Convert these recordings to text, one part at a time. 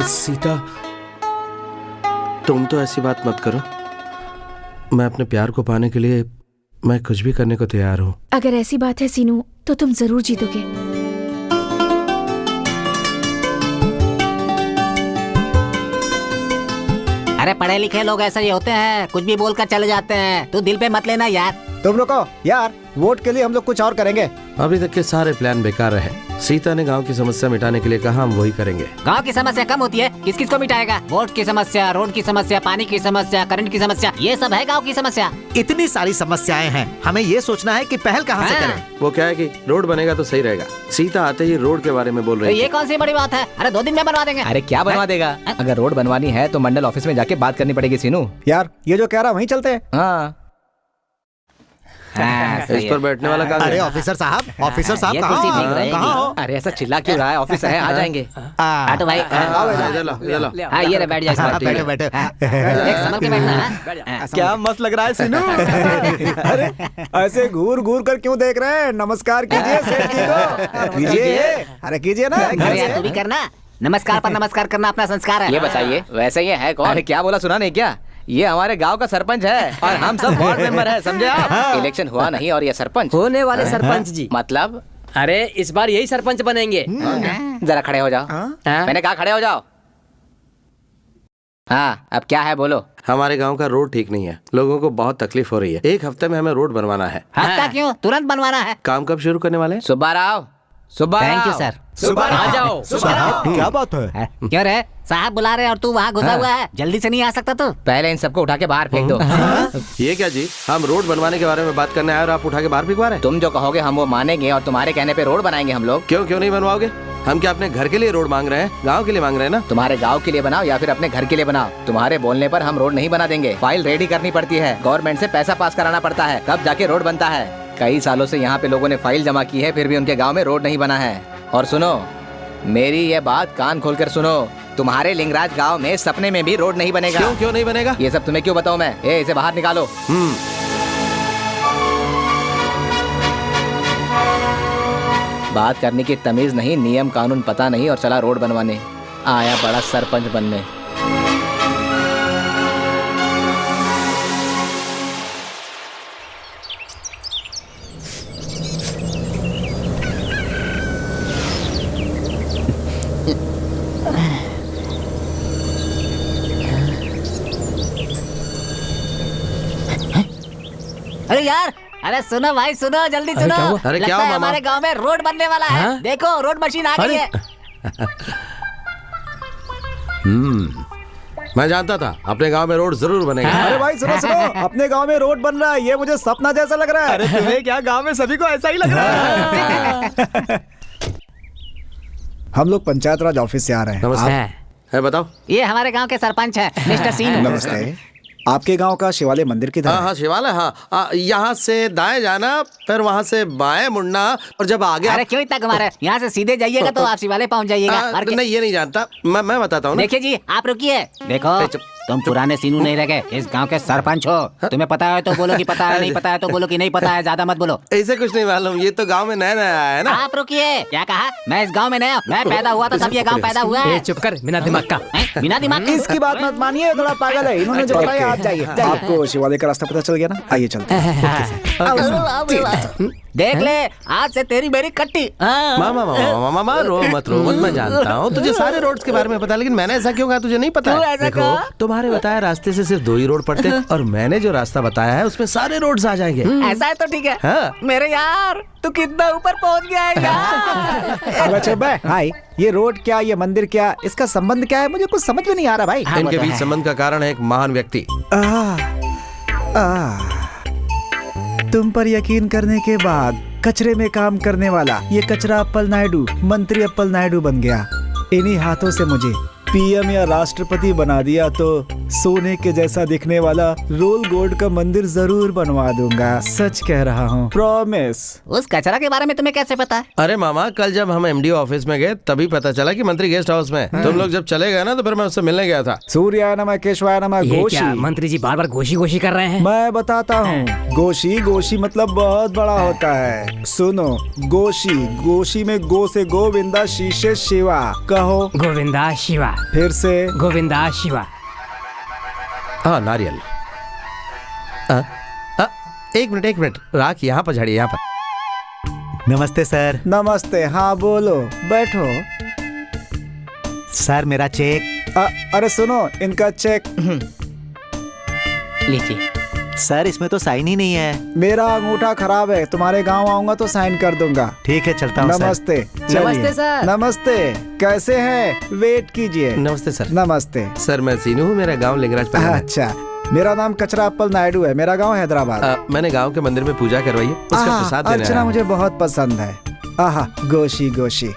सीता, तुम तो ऐसी बात मत करो। मैं अपने प्यार को पाने के लिए मैं कुछ भी करने को तैयार हूँ। अगर ऐसी बात है सीनू, तो तुम जरूर जीतोगे। अरे पढ़े लिखे लोग ऐसे ही होते हैं, कुछ भी बोलकर चले जाते हैं। तू दिल पे मत लेना यार। तुम रुको यार, वोट के लिए हम लोग कुछ और करेंगे। अभी तक के सारे प्लान बेकार रहे। सीता ने गांव की समस्या मिटाने के लिए कहा, हम वही करेंगे। गांव की समस्या कम होती है, किस किस को मिटाएगा? वोट की समस्या, रोड की समस्या, पानी की समस्या, करंट की समस्या, ये सब है गांव की समस्या। इतनी सारी समस्याएं हैं, हमें ये सोचना है कि पहल कहाँ से करें। वो क्या है कि रोड बनेगा तो सही रहेगा। सीता आते ही रोड के बारे में बोल रही ये कौन सी बड़ी बात है? अरे 2 दिन में बनवा देंगे। अरे क्या बनवा देगा? अगर रोड बनवानी है तो मंडल ऑफिस में जाके बात करनी पड़ेगी सीनू। यार ये जो कह रहा वहीं चलते हैं। हाँ इस पर बैठने वाला कहाँ अरे गया? ऑफिसर साहब ये कहाँ कुर्सी ठीक रहेगी। हो? अरे ऐसा चिल्ला क्यों रहा है? ऑफिस है, आ जाएंगे। ऑटो भाई, इधर लो, इधर लो। हाँ ये ले, बैठ जा इस बार। बैठो बैठो। देख, संभल के बैठना है। क्या मस्त लग रहा है सीनू। अरे ऐसे घूर घूर कर क्यों देख रहे हैं? नमस्कार कीजिए सेठ जी को। कीजिए, अरे कीजिए ना। अरे यार तू भी करना। नमस्कार पर नमस्कार करना अपना संस्कार है। ये बताइए, वैसे ये है कौन? अरे क्या बोला, सुना नहीं क्या? ये हमारे गांव का सरपंच है और हम सब वार्ड मेंबर है, समझे आप? इलेक्शन हुआ नहीं और ये सरपंच होने वाले सरपंच जी। मतलब? अरे इस बार यही सरपंच बनेंगे। जरा खड़े हो जाओ। मैंने कहा खड़े हो जाओ। हाँ अब क्या है बोलो। हमारे गांव का रोड ठीक नहीं है, लोगों को बहुत तकलीफ हो रही है। 1 हफ्ते में हमें रोड बनवाना है। हफ्ता क्यों, तुरंत बनवाना है। काम कब शुरू करने वाले हैं? Subba Rao, Subba Rao. Thank you sir. आ जाओ। क्या बात है? क्यों रे, साहब बुला रहे और तू वहाँ घुसा हुआ है, जल्दी से नहीं आ सकता तू? पहले इन सबको उठा के बाहर फेंक दो। ये क्या जी, हम रोड बनवाने के बारे में बात करने आए और आप उठा के बाहर फेंकवा रहे हैं? तुम जो कहोगे हम वो मानेंगे और तुम्हारे कहने पे रोड बनाएंगे हम लोग। क्यों नहीं बनवाओगे? हम क्या अपने घर के लिए रोड मांग रहे हैं? गांव के लिए मांग रहे हैं ना। तुम्हारे गांव के लिए बनाओ या फिर अपने घर के लिए बनाओ, तुम्हारे बोलने पर हम रोड नहीं बना देंगे। फाइल रेडी करनी पड़ती है, गवर्नमेंट से पैसा पास कराना पड़ता है, तब जाके रोड बनता है। कई सालों से यहाँ पे लोगों ने फाइल जमा की है, फिर भी उनके गाँव में रोड नहीं बना है। और सुनो, मेरी ये बात कान खोलकर सुनो, तुम्हारे लिंगराज गांव में सपने में भी रोड नहीं बनेगा। क्यों नहीं बनेगा? ये सब तुम्हें क्यों बताऊं मैं? इसे बाहर निकालो। बात करने की तमीज नहीं, नियम कानून पता नहीं और चला रोड बनवाने। आया बड़ा सरपंच बनने। अरे यार, अरे सुनो भाई सुनो, जल्दी सुनो। अरे क्या लगता हुआ है मामा? हमारे गांव में रोड बनने वाला है। देखो रोड मशीन आ गई है। मैं जानता था अपने गांव में रोड जरूर बनेगा। अरे भाई सुनो सुनो, अपने गांव में रोड बन रहा है, ये मुझे सपना जैसा लग रहा है। अरे तुम्हें क्या, गांव में सभी को ऐसा ही लग रहा है। हम लोग पंचायत राज ऑफिस से आ रहे हैं। नमस्ते। है बताओ। ये हमारे गांव के सरपंच है, मिस्टर सीनू। नमस्ते। आपके गांव का शिवालय मंदिर किधर है? हाँ शिवालय, हाँ यहाँ से दाएं जाना, फिर वहाँ से बाएं मुड़ना और जब आगे अरे क्यों इतना घुमा रहे हैं? यहाँ से सीधे जाइएगा तो आप शिवालय पहुँच जाइएगा। और नहीं ये नहीं जानता, मैं बताता हूँ। देखिए जी, आप रुकिए। देखो तुम पुराने सीनू नहीं रह गए, इस गांव के सरपंच हो। तुम्हें पता है तो बोलो कि पता है, नहीं पता है तो बोलो कि नहीं पता है, ज्यादा मत बोलो। ऐसे कुछ नहीं मालूम, ये तो गांव में नया नया आया है ना। आप रुकिए। क्या कहा? मैं इस गांव में नया, मैं पैदा हुआ था तब ये गांव पैदा हुआ है। चुप कर, बिना दिमाग का। बिना दिमाग के? इसकी बात मत मानिए, थोड़ा पागल है। इन्होंने जो बताया आप जाइए। आपको शिवालय का रास्ता पता चल गया ना? आइए चलते हैं। देख ले, आज से तेरी मेरी कट्टी। मामा रो मत, मैं जानता हूँ तुझे सारे रोड्स के बारे में पता, लेकिन मैंने ऐसा क्यों कहा तुझे नहीं पता? देखो तुम्हारे बताया रास्ते से सिर्फ 2 ही रोड पड़ते हैं और मैंने जो रास्ता बताया है उसमें सारे रोड्स आ जाएंगे। ऐसा है तो ठीक है। हाँ। मेरे यार तू कितना ऊपर पहुँच गया है यार। हाय, ये रोड क्या, ये मंदिर क्या, इसका संबंध क्या है? मुझे कुछ समझ में नहीं आ रहा भाई। इनके बीच संबंध का कारण है एक महान व्यक्ति। तुम पर यकीन करने के बाद कचरे में काम करने वाला ये कचरा अप्पल नायडू मंत्री अप्पल नायडू बन गया। इन्हीं हाथों से मुझे पीएम या राष्ट्रपति बना दिया तो सोने के जैसा दिखने वाला रोल गोल्ड का मंदिर जरूर बनवा दूंगा। सच कह रहा हूँ, प्रॉमिस। उस कचरा के बारे में तुम्हें कैसे पता है? अरे मामा, कल जब हम एमडीओ ऑफिस में गए तभी पता चला कि मंत्री गेस्ट हाउस में। तुम लोग जब चले गए ना तो फिर मैं उससे मिलने गया था। सूर्याय नमः केशवाय नमः। ये गोशी, क्या मंत्री जी बार बार गोशी गोशी कर रहे हैं? मैं बताता हूँ। गोशी गोशी मतलब बहुत बड़ा होता है। सुनो, गोशी गोशी में गो से गोविंदा, शीशे शिवा। कहो गोविंदा शिवा। फिर से गोविंदा शिवा। हाँ नारियल। एक मिनट राख यहाँ पर झाड़िए, यहाँ पर। नमस्ते सर। नमस्ते। हाँ बोलो, बैठो। सर मेरा चेक। अरे सुनो, इनका चेक। लीजिए। सर इसमें तो साइन ही नहीं है। मेरा अंगूठा खराब है, तुम्हारे गांव आऊंगा तो साइन कर दूंगा। ठीक है चलता हूँ। नमस्ते। चलिए। नमस्ते सर। नमस्ते। कैसे हैं? वेट कीजिए। नमस्ते सर। नमस्ते सर मैं सीनू हूँ, मेरा गांव लिंगराज है। अच्छा, मेरा नाम कचरा अप्पल नायडू है, मेरा गांव हैदराबाद। मैंने गांव के मंदिर में पूजा करवाई है, उसका प्रसाद देने अर्चना आया हूँ। मुझे बहुत पसंद है। आहा, गोशी गोशी।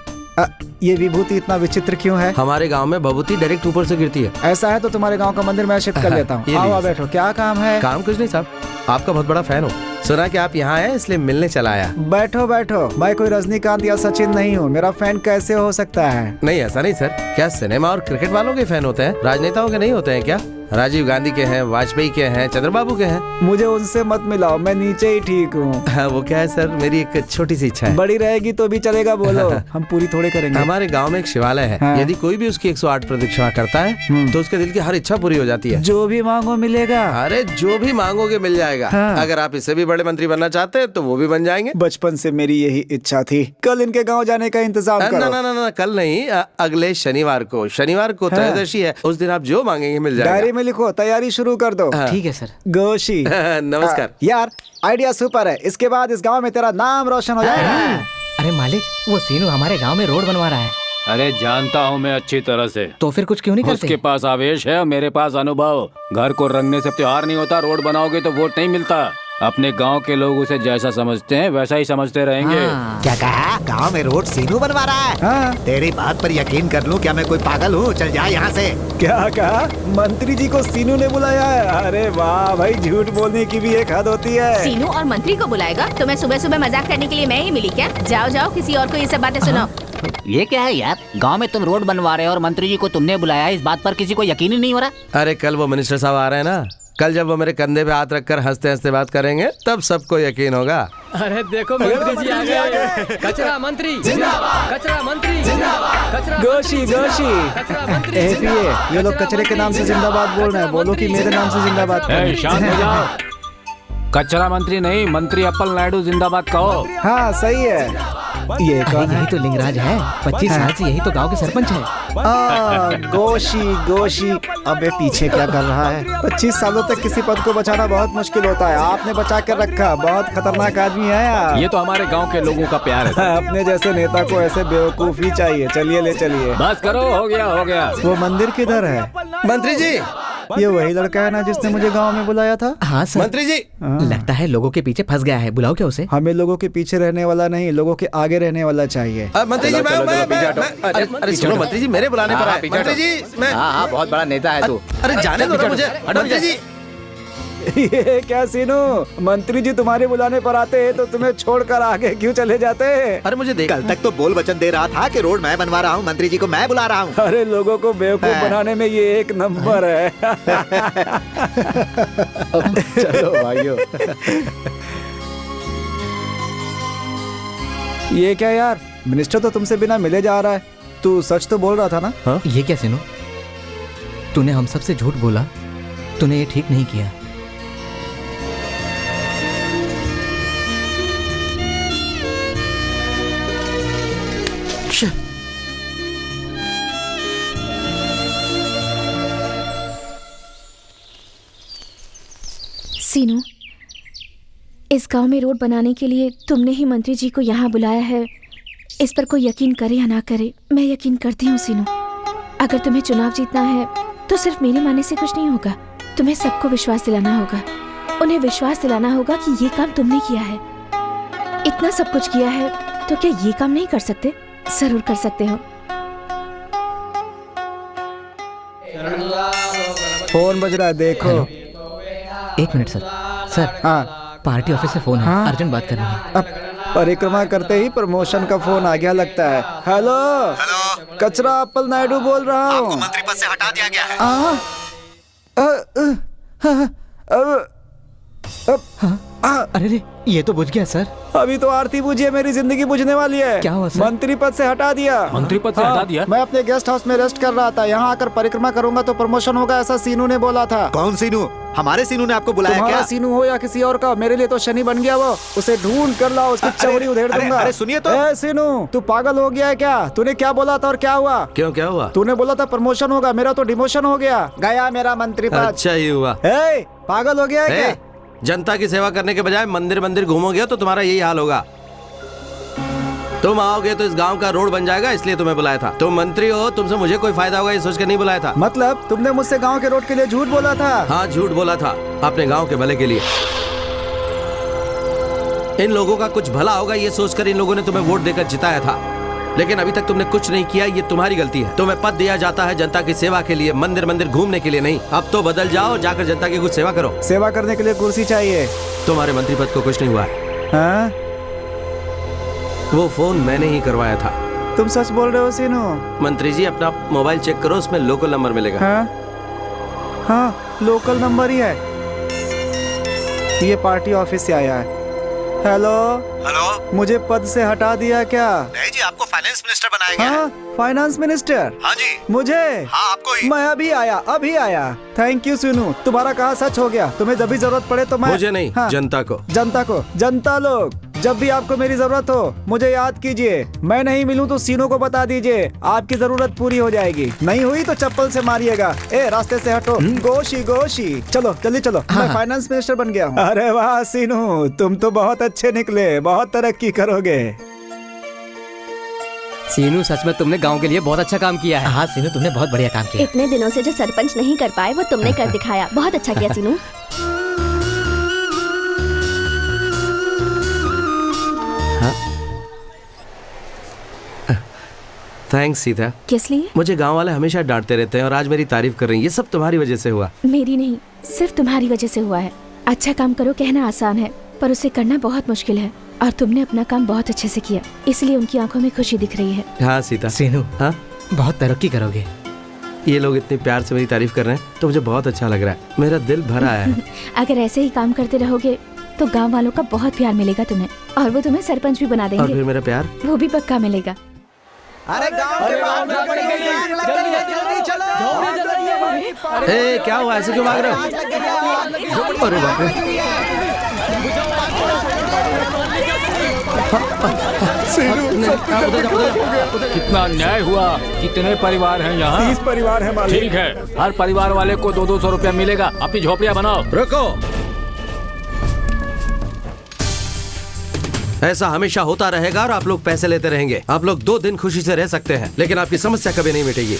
ये विभूति इतना विचित्र क्यों है? हमारे गांव में भभूति डायरेक्ट ऊपर से गिरती है। ऐसा है तो तुम्हारे गांव का मंदिर मैं शिफ्ट कर लेता हूँ। ये आओ लीजिए बैठो। क्या काम है? काम कुछ नहीं साहब, आपका बहुत बड़ा फैन हो, सुना कि आप यहाँ आए इसलिए मिलने चला आया। बैठो बैठो। मैं कोई रजनीकांत या सचिन नहीं हूँ, मेरा फैन कैसे हो सकता है? नहीं ऐसा नहीं सर, क्या सिनेमा और क्रिकेट वालों के फैन होते हैं, राजनेताओं के नहीं होते हैं क्या? राजीव गांधी के हैं, वाजपेयी के हैं, चंद्रबाबू के हैं। मुझे उनसे मत मिलाओ, मैं नीचे ही ठीक हूँ। हाँ, वो क्या है सर, मेरी एक छोटी सी इच्छा है। बड़ी रहेगी तो भी चलेगा, बोलो। हम पूरी थोड़े करेंगे। हमारे गांव में एक शिवालय है, हाँ। यदि कोई भी उसकी 108 प्रदक्षिणा करता है तो उसके दिल की हर इच्छा पूरी हो जाती है। जो भी मांगो मिलेगा। अरे जो भी मांगोगे मिल जाएगा। हाँ। अगर आप इससे भी बड़े मंत्री बनना चाहते हैं तो वो भी बन जाएंगे। बचपन से मेरी यही इच्छा थी। कल इनके गांव जाने का इंतजाम ना करो। ना ना ना, कल नहीं, अगले शनिवार को त्रयोदशी है, उस दिन आप जो मांगेंगे मिल डायरी जाएगा। में लिखो, तैयारी शुरू कर दो। ठीक है सर। गोशी। नमस्कार। यार आइडिया सुपर है, इसके बाद इस गांव में तेरा नाम रोशन हो जाएगा। अरे मालिक, वो सीनू हमारे गांव में रोड बनवा रहा है। अरे जानता हूँ मैं अच्छी तरह से। तो फिर कुछ क्यों नहीं उसके करते? पास आवेश है और मेरे पास अनुभव। घर को रंगने से त्योहार नहीं होता, रोड बनाओगे तो वोट नहीं मिलता। अपने गांव के लोग उसे जैसा समझते हैं वैसा ही समझते रहेंगे। हाँ। क्या कहा? गांव में रोड सीनू बनवा रहा है? हाँ। तेरी बात पर यकीन कर लूं, क्या मैं कोई पागल हूँ? चल जा यहाँ से। क्या कहा? मंत्री जी को सीनू ने बुलाया है? अरे वाह भाई, झूठ बोलने की भी एक हद होती है। सीनू और मंत्री को बुलाएगा तो मैं सुबह सुबह मजाक करने के लिए मैं ही मिली क्या? जाओ जाओ, किसी और को ये सब बातें सुनाओ। ये क्या है यार, गांव में तुम रोड बनवा रहे हो और मंत्री जी को तुमने बुलाया, इस बात पर किसी को यकीन ही नहीं हो रहा। अरे कल वो मिनिस्टर साहब आ रहे हैं ना, कल जब वो मेरे कंधे पे हाथ रखकर हंसते हंसते बात करेंगे तब सबको यकीन होगा। अरे देखो मंत्री जी आ गए। कचरा मंत्री जिंदाबाद, कचरा मंत्री जिंदाबाद, कचरा गोशी गोशी। कचरा मंत्री ए पिए, ये लोग कचरे के नाम से जिंदाबाद बोल रहे हैं, बोलो कि मेरे नाम से जिंदाबाद ए, करो। शांत हो जाओ। कचरा मंत्री नहीं, मंत्री अप्पल नायडू जिंदाबाद कहो। हाँ सही है। ये कौन है? यही तो लिंगराज है, 25 साल से यही तो गांव के सरपंच है। गोशी गोशी। अबे पीछे क्या कर रहा है? 25 सालों तक किसी पद को बचाना बहुत मुश्किल होता है, आपने बचा कर रखा। बहुत खतरनाक आदमी है यार। ये तो हमारे गांव के लोगों का प्यार है। अपने जैसे नेता को ऐसे बेवकूफ ही चाहिए। चलिए ले चलिए। बस करो, हो गया हो गया। वो मंदिर किधर है? मंत्री जी, ये वही लड़का है ना जिसने मुझे गांव में बुलाया था? हाँ सर। मंत्री जी। लगता है लोगों के पीछे फंस गया है, बुलाओ क्या उसे? हमें लोगों के पीछे रहने वाला नहीं, लोगों के आगे रहने वाला चाहिए। मंत्री जी, अरे सुनो मंत्री जी, मेरे बुलाने पर आए। मंत्री जी मैं, हाँ हाँ, बहुत बड़ा नेता है तू। अरे जाने दो ना मुझे। मंत्री जी, ये क्या सीनू, मंत्री जी तुम्हारे बुलाने पर आते हैं तो तुम्हें छोड़कर आगे क्यों चले जाते? अरे मुझे देख, कल तक तो बोल वचन दे रहा था कि रोड मैं बनवा रहा हूँ, मंत्री जी को मैं बुला रहा हूँ। अरे लोगों को बेवकूफ बनाने में ये एक नंबर है। चलो भाइयों। ये क्या यार, मिनिस्टर तो तुमसे बिना मिले जा रहा है। तू सच तो बोल रहा था ना? हाँ? ये क्या सीनू, तूने हम सबसे झूठ बोला, तूने ये ठीक नहीं किया। सीनू, इस गांव में रोड बनाने के लिए तुमने ही मंत्री जी को यहाँ बुलाया है। इस पर कोई यकीन करे या ना करे, मैं यकीन करती हूँ सीनू। अगर तुम्हें चुनाव जीतना है तो सिर्फ मेरे मानने से कुछ नहीं होगा। तुम्हें सबको विश्वास दिलाना होगा, उन्हें विश्वास दिलाना होगा कि ये काम तुमने किया है। इतना सब कुछ किया है तो क्या ये काम नहीं कर सकते? जरूर कर सकते हो। फोन बज रहा है, देखो। एक मिनट सर। सर, हाँ पार्टी ऑफिस से फोन है, हाँ? अर्जेंट बात करनी है। अब परिक्रमा करते ही प्रमोशन का फोन आ गया लगता है। हेलो हेलो, कचरा अप्पल नायडू बोल रहा आपको हूँ। मंत्री पद से हटा दिया गया है। अब अरे रे, ये तो बुझ गया सर। अभी तो आरती बुझी है, मेरी जिंदगी बुझने वाली है। क्या हुआ सर? मंत्री पद से हटा दिया। मंत्री पद से हटा दिया? मैं अपने गेस्ट हाउस में रेस्ट कर रहा था, यहाँ आकर परिक्रमा करूंगा तो प्रमोशन होगा, ऐसा सीनू ने बोला था। कौन सीनू? हमारे सीनू ने आपको बुलाया तुम्हारा क्या? सीनू हो या किसी और का, मेरे लिए तो शनि बन गया वो। उसे ढूंढ कर लाओ, उसकी चौड़ी उधेड़ दूंगा। अरे सुनिए तो। ए सीनू, तू पागल हो गया है क्या? तूने क्या बोला था और क्या हुआ? क्यों, क्या हुआ? तूने बोला था प्रमोशन होगा, मेरा तो डिमोशन हो गया। गया मेरा मंत्री पद। अच्छा ही हुआ। ए, पागल हो गया है क्या? जनता की सेवा करने के बजाय मंदिर मंदिर घूमोगे तो तुम्हारा यही हाल होगा। तुम आओगे तो इस गांव का रोड बन जाएगा, इसलिए तुम्हें बुलाया था। तुम मंत्री हो, तुमसे मुझे कोई फायदा होगा ये सोच के नहीं बुलाया था। मतलब तुमने मुझसे गांव के रोड के लिए झूठ बोला था? हाँ, झूठ बोला था, अपने गांव के भले के लिए। इन लोगों का कुछ भला होगा ये सोचकर इन लोगों ने तुम्हें वोट देकर जिताया था, लेकिन अभी तक तुमने कुछ नहीं किया। ये तुम्हारी गलती है। तुम्हें पद दिया जाता है जनता की सेवा के लिए, मंदिर मंदिर घूमने के लिए नहीं। अब तो बदल जाओ, जाकर जनता की कुछ सेवा करो। सेवा करने के लिए कुर्सी चाहिए। तुम्हारे मंत्री पद को कुछ नहीं हुआ है। हाँ? वो फोन मैंने ही करवाया था। तुम सच बोल रहे हो सीनू? मंत्री जी, अपना मोबाइल चेक करो, उसमें लोकल नंबर मिलेगा। हाँ, लोकल नंबर ही है। ये पार्टी ऑफिस से आया है। हेलो हेलो, मुझे पद से हटा दिया क्या? नहीं जी, आपको फाइनेंस मिनिस्टर बनाया गया है। हाँ, फाइनेंस मिनिस्टर? हाँ जी। मुझे? हाँ, आपको ही। मैं अभी आया। थैंक यू सीनू, तुम्हारा कहा सच हो गया। तुम्हें जब भी जरूरत पड़े तो मैं। मुझे नहीं, हाँ, जनता को। जनता लोग, जब भी आपको मेरी जरूरत हो मुझे याद कीजिए। मैं नहीं मिलूं तो सीनू को बता दीजिए, आपकी जरूरत पूरी हो जाएगी। नहीं हुई तो चप्पल से मारिएगा। ए, रास्ते से हटो। गोशी। चलो जल्दी चलो। मैं फाइनेंस मिनिस्टर बन गया हूँ। अरे वाह सीनू, तुम तो बहुत अच्छे निकले, बहुत तरक्की करोगे। सीनू, सच में तुमने गांव के लिए बहुत अच्छा काम किया है। हाँ सीनू, तुमने बहुत बढ़िया काम किया। इतने दिनों से जो सरपंच नहीं कर पाए वो तुमने कर दिखाया। बहुत अच्छा किया सीनू। थैंक्स सीता। किस लिए? मुझे गांव वाले हमेशा डांटते रहते हैं और आज मेरी तारीफ कर रही हैं। ये सब तुम्हारी वजह से हुआ। मेरी नहीं, सिर्फ तुम्हारी वजह से हुआ है। अच्छा काम करो कहना आसान है, पर उसे करना बहुत मुश्किल है। और तुमने अपना काम बहुत अच्छे से किया, इसलिए उनकी आंखों में खुशी दिख रही है। हाँ सीता। सीनू, हाँ, बहुत तरक्की करोगे। ये लोग इतने प्यार से मेरी तारीफ कर रहे हैं तो मुझे बहुत अच्छा लग रहा है। मेरा दिल भरा आया है। अगर ऐसे ही काम करते रहोगे तो गांव वालों का बहुत प्यार मिलेगा तुम्हें, और वो तुम्हें सरपंच भी बना और देंगे। फिर मेरा प्यार वो भी पक्का मिलेगा। अरे गांव के बाहर जल्दी चलो। ए, क्या हुआ, ऐसे क्यों भाग रहे हो? अरे बाप रे। कितना अन्याय हुआ। कितने परिवार हैं यहाँ? 30 परिवार है मालिक। ठीक है, हर परिवार वाले को 200 रुपया मिलेगा। अपनी झोपड़ियाँ बनाओ। रुको, ऐसा हमेशा होता रहेगा और आप लोग पैसे लेते रहेंगे। आप लोग 2 दिन खुशी से रह सकते हैं, लेकिन आपकी समस्या कभी नहीं मिटेगी।